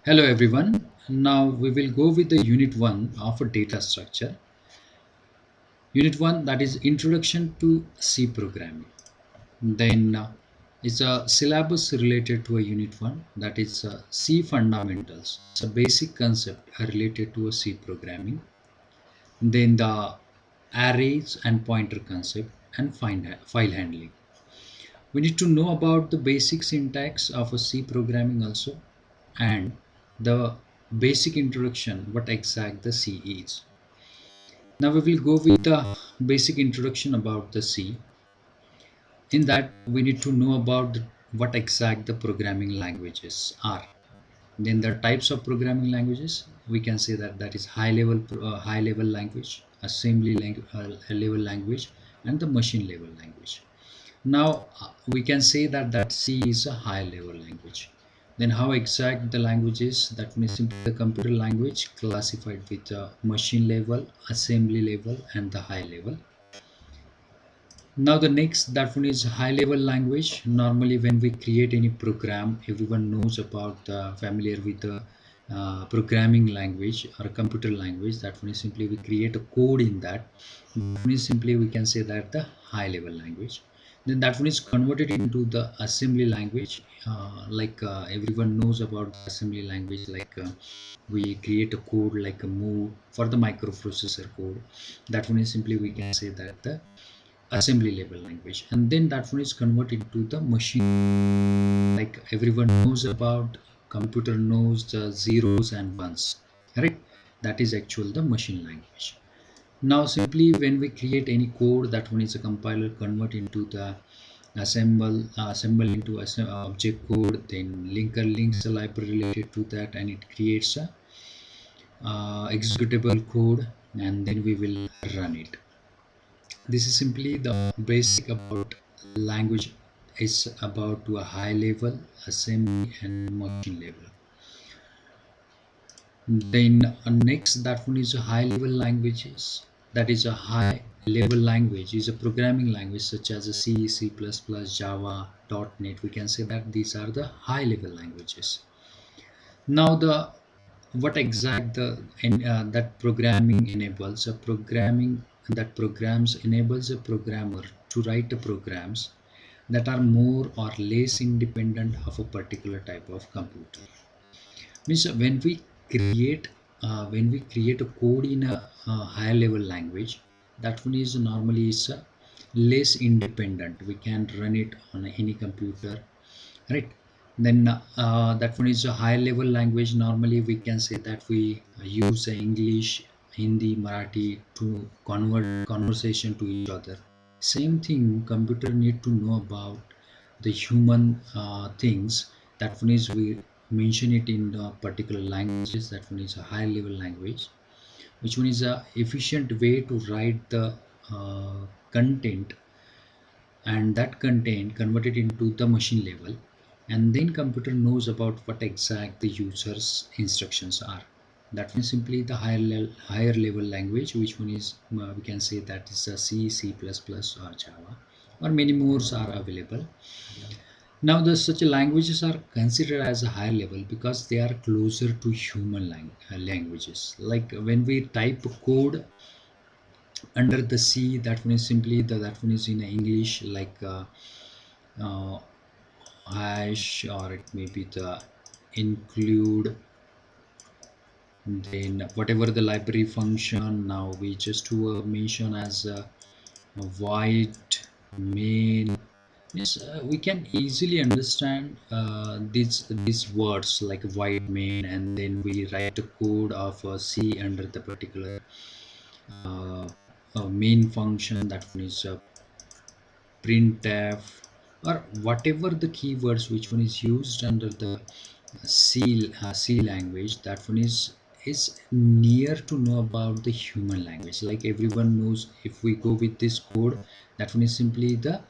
Hello everyone. Now we will go with the unit 1 of a data structure. Unit 1, that is Introduction to C programming. Then it's a syllabus related to a unit 1, that is C fundamentals. It's a basic concept related to a C programming. Then the arrays and pointer concept and file handling. We need to know about the basic syntax of a C programming also, and the basic introduction what exact the C is. Now we will go with the basic introduction about the C. In that we need to know about what exact the programming languages are. Then the types of programming languages, we can say that that is high level language, assembly level language, and the machine level language. Now we can say that C is a high level language. Then how exact the language is? That means simply the computer language classified with the machine level, assembly level, and the high level. Now the next, that one is high level language. Normally when we create any program, everyone knows about familiar with the programming language or a computer language. That one is simply we create a code in that. That one is simply we can say that the high level language. Then that one is converted into the assembly language. Everyone knows about the assembly language. We create a code like a move for the microprocessor code. That one is simply we can say that the assembly level language, and then that one is converted to the machine, like everyone knows about computer knows the zeros and ones, right? That is actual the machine language. Now simply when we create any code, that one is a compiler convert into the assemble into object code, then linker links the library related to that, and it creates a executable code, and then we will run it. This is simply the basic about language is about to a high level, assembly and machine level. Then next, that one is a high level languages. That is a high level language is a programming language such as a C, C++, Java, .NET. We can say that these are the high level languages. Now the what exact the that programming enables a programming that programs enables a programmer to write the programs that are more or less independent of a particular type of computer. Means when we create a code in a higher level language, that one is normally is less independent. We can run it on any computer, right? Then that one is a high level language. Normally we can say that we use English, Hindi, Marathi to convert conversation to each other. Same thing computer need to know about the human things. That one is we mention it in the particular languages. That one is a high level language, which one is a efficient way to write the content, and that content converted into the machine level, and then computer knows about what exact the user's instructions are. That means simply the higher level language, which one is we can say that is a C, C++, or Java, or many more are available. Now the such languages are considered as a higher level because they are closer to human languages. Like when we type code under the C, that one is simply that one is in English, uh, hash, or it may be the include, then whatever the library function. Now we just to mention as a void main. Yes, we can easily understand these words like void main, and then we write the code of C under the particular uh, main function. That one is printf, or whatever the keywords which one is used under the C language. That one is near to know about the human language. Like everyone knows, if we go with this code, that one is simply the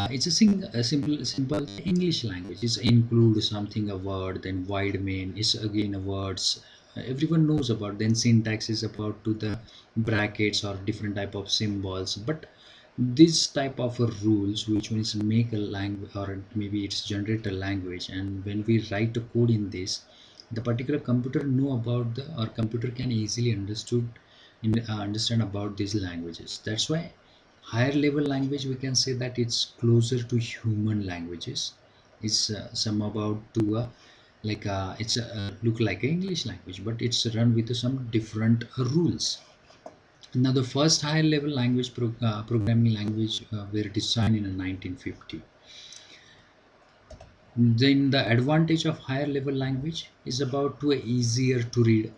it's a simple English language. It's include something a word, then wide main is again a words. Everyone knows about. Then syntax is about to the brackets or different type of symbols. But this type of rules, which one is make a language, or maybe it's generate a language, and when we write a code in this, the particular computer know about the or computer can easily understand about these languages. That's why higher level language, we can say that it's closer to human languages. It's some about to it's look like a English language, but it's run with some different rules. Now the first higher level programming language were designed in 1950. Then the advantage of higher level language is about to easier to read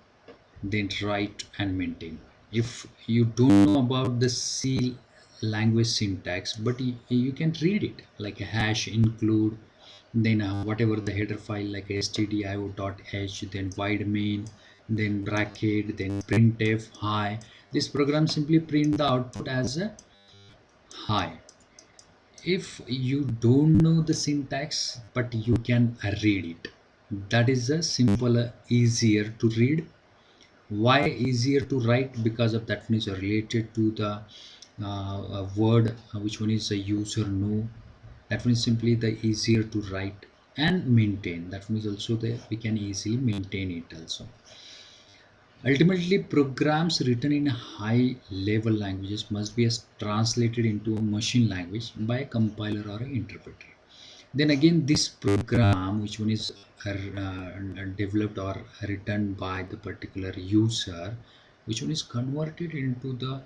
than write and maintain. If you don't know about the C language syntax, but you can read it like a hash include, then whatever the header file like stdio.h, then wide main, then bracket, then printf hi. This program simply print the output as a hi. If you don't know the syntax but you can read it, that is a simpler, easier to read. Why easier to write? Because of that one is related to the word which one is a user know. That one is simply the easier to write and maintain. That one is also the we can easily maintain it also. Ultimately, programs written in high level languages must be translated into a machine language by a compiler or an interpreter. Then again, this program, which one is developed or written by the particular user, which one is converted into the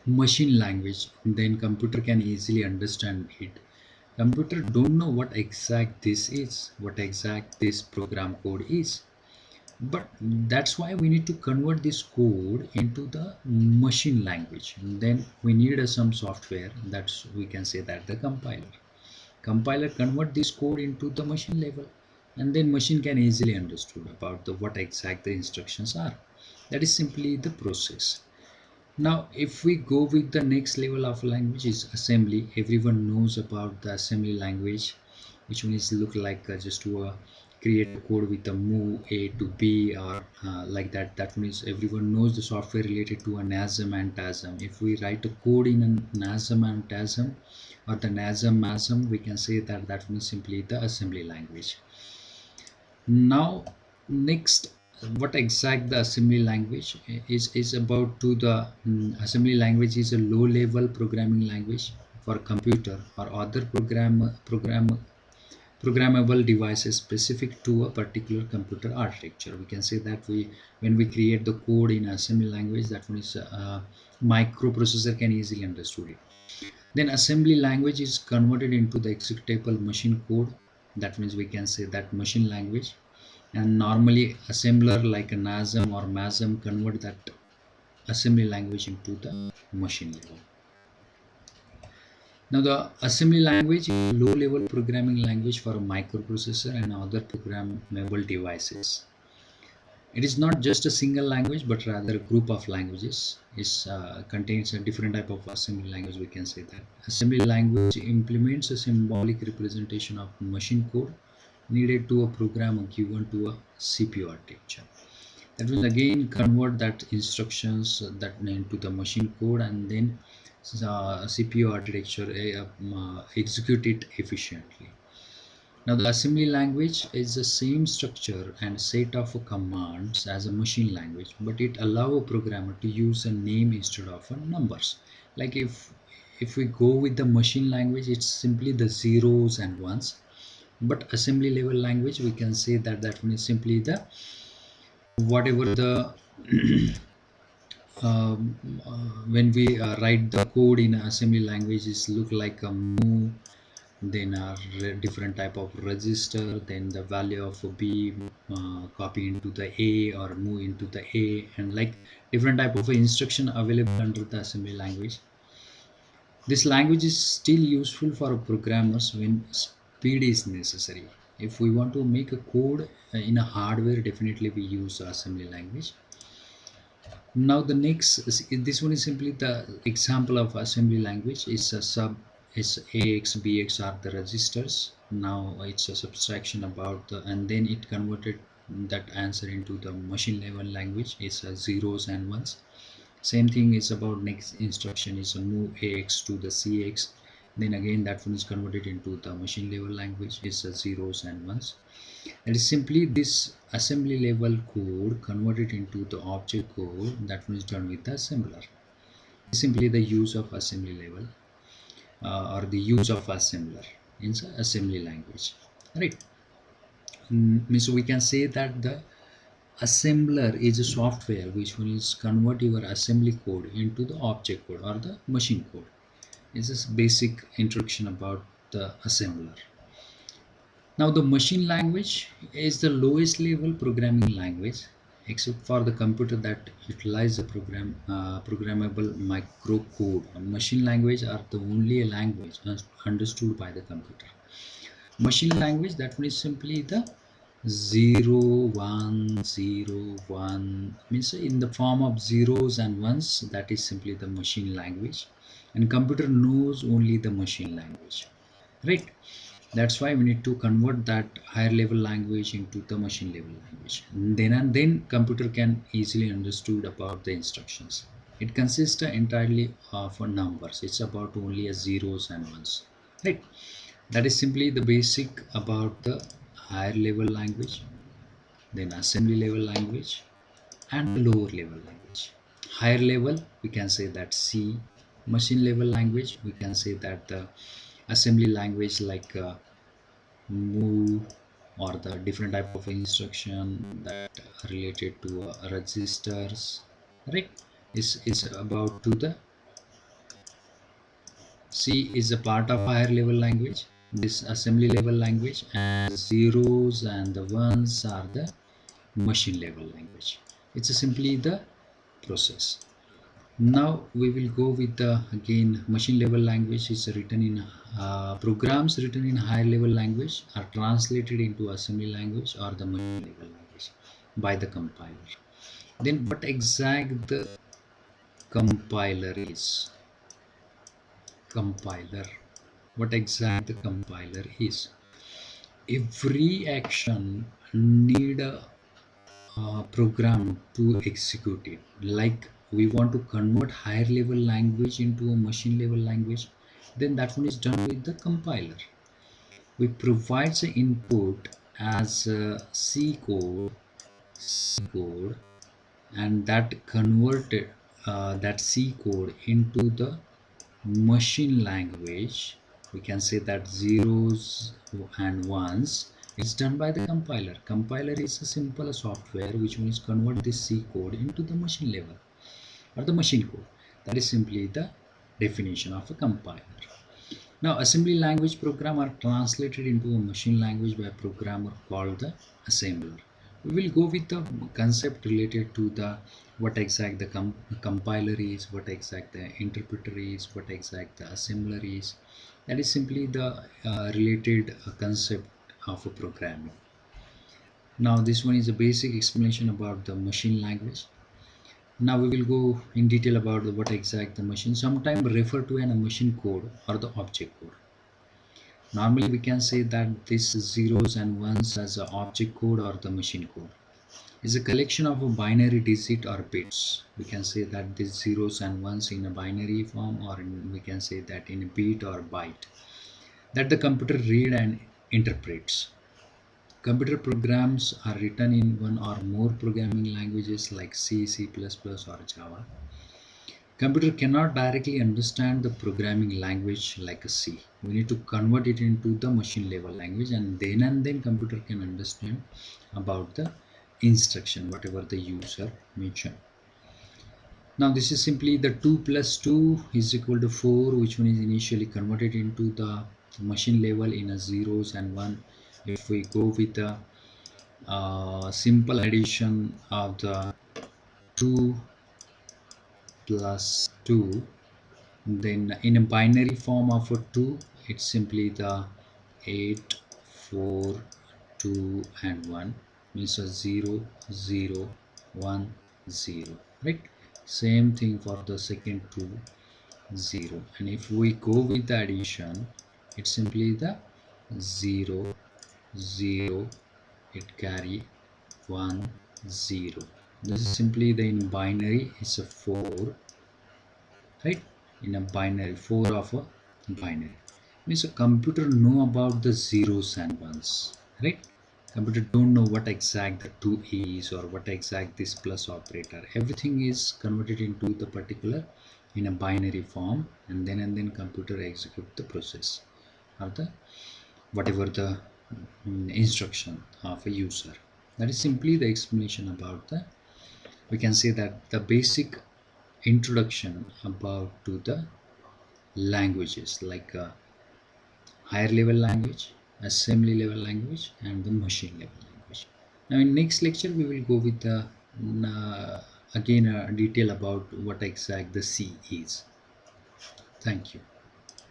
machine language, then computer can easily understand it. Computer don't know what exact this is, what exact this program code is, but that's why we need to convert this code into the machine language. Then we need some software, that's we can say that the compiler convert this code into the machine level, and then machine can easily understood about the what exact the instructions are. That is simply the process. Now if we go with the next level of language is assembly. Everyone knows about the assembly language, which one is look like just to create a code with a move a to b or like that. That one is everyone knows the software related to a NASM and TASM. If we write a code in a NASM and TASM or the NASM MASM, we can say that that one is simply the assembly language. Now next, what exact the assembly language is about to the assembly language is a low level programming language for computer or other programmable devices specific to a particular computer architecture. We can say that we when we create the code in assembly language, that one is microprocessor can easily understood it. Then assembly language is converted into the executable machine code. That means we can say that machine language. And normally assembler like a NASM or MASM convert that assembly language into the machine level. Now the assembly language is a low level programming language for a microprocessor and other programmable devices. It is not just a single language but rather a group of languages. It contains a different type of assembly language. We can say that assembly language implements a symbolic representation of machine code needed to a program given to a CPU architecture. That will again convert that instructions that into the machine code, and then CPU architecture execute it efficiently. Now the assembly language is the same structure and set of commands as a machine language, but it allows a programmer to use a name instead of a numbers. Like if we go with the machine language, it's simply the zeros and ones, but assembly level language, we can say that that one is simply the whatever the when we write the code in assembly languages look like a move, then a different type of register, then the value of b copy into the a or move into the a, and like different type of instruction available under the assembly language. This language is still useful for programmers when speed is necessary. If we want to make a code in a hardware, definitely we use assembly language. Now the next this one is simply the example of assembly language is a sub is ax bx are the registers. Now it's a subtraction about the, and then it converted that answer into the machine level language is zeros and ones. Same thing is about next instruction is a move ax to the cx. Then again that one is converted into the machine level language, is zeros and ones. That is simply this assembly level code converted into the object code that one is done with the assembler. Simply the use of assembly level or the use of assembler in the assembly language, right? Means we can say that the assembler is a software which will convert your assembly code into the object code or the machine code. This is basic introduction about the assembler. Now the machine language is the lowest level programming language except for the computer that utilize the programmable microcode. Machine language are the only language understood by the computer. Machine language, that one is simply the 0 1 0 1, means in the form of zeros and ones. That is simply the machine language, and computer knows only the machine language, right? That's why we need to convert that higher level language into the machine level language, and then computer can easily understood about the instructions. It consists entirely of numbers. It's about only a zeros and ones, right? That is simply the basic about the higher level language, then assembly level language, and the lower level language. Higher level, we can say that C. Machine level language, we can say that the assembly language like move, or the different type of instruction that are related to registers, right? Is about to the C is a part of higher level language, this assembly level language, and the zeros and the ones are the machine level language. It's simply the process. Now we will go with the again machine level language is written in programs written in higher level language are translated into assembly language or the machine level language by the compiler. Then what exact the compiler is? Compiler. What exact the compiler is? Every action need a program to execute it. Like we want to convert higher level language into a machine level language, then that one is done with the compiler. We provide the input as C code, and that converted that C code into the machine language. We can say that zeros and ones. It's done by the compiler. Compiler is a simple software which means convert this C code into the machine level or the machine code. That is simply the definition of a compiler. Now assembly language program are translated into a machine language by a programmer called the assembler. We will go with the concept related to the what exact the compiler is, what exact the interpreter is, what exact the assembler is. That is simply the related concept of a programming. Now this one is a basic explanation about the machine language. Now we will go in detail about what exact the machine. Sometimes refer to a machine code or the object code. Normally we can say that this zeros and ones as a object code or the machine code is a collection of a binary digit or bits. We can say that this zeros and ones in a binary form, or we can say that in a bit or byte that the computer read and interprets. Computer programs are written in one or more programming languages like C, C++, or Java. Computer cannot directly understand the programming language like a C. We need to convert it into the machine level language, and then computer can understand about the instruction whatever the user mentioned. Now this is simply the 2 plus 2 is equal to 4, which one is initially converted into the machine level in a zeros and 1. If we go with the simple addition of the 2 plus 2, then in a binary form of a 2, it's simply the 8 4 2 and 1, means a 0 0 1 0, right? Same thing for the second 2 0, and if we go with the addition, it's simply the 0 0, it carry 1 0. This is simply the in binary, it's a 4, right? In a binary, 4 of a binary. Means a computer know about the zeros and ones, right? Computer don't know what exact the 2 is or what exact this plus operator. Everything is converted into the particular in a binary form, and then computer execute the process or the whatever the instruction of a user. That is simply the explanation about the, we can say that the basic introduction about to the languages like higher level language, assembly level language, and the machine level language. Now, in next lecture, we will go with the again detail about what exact the C is. Thank you.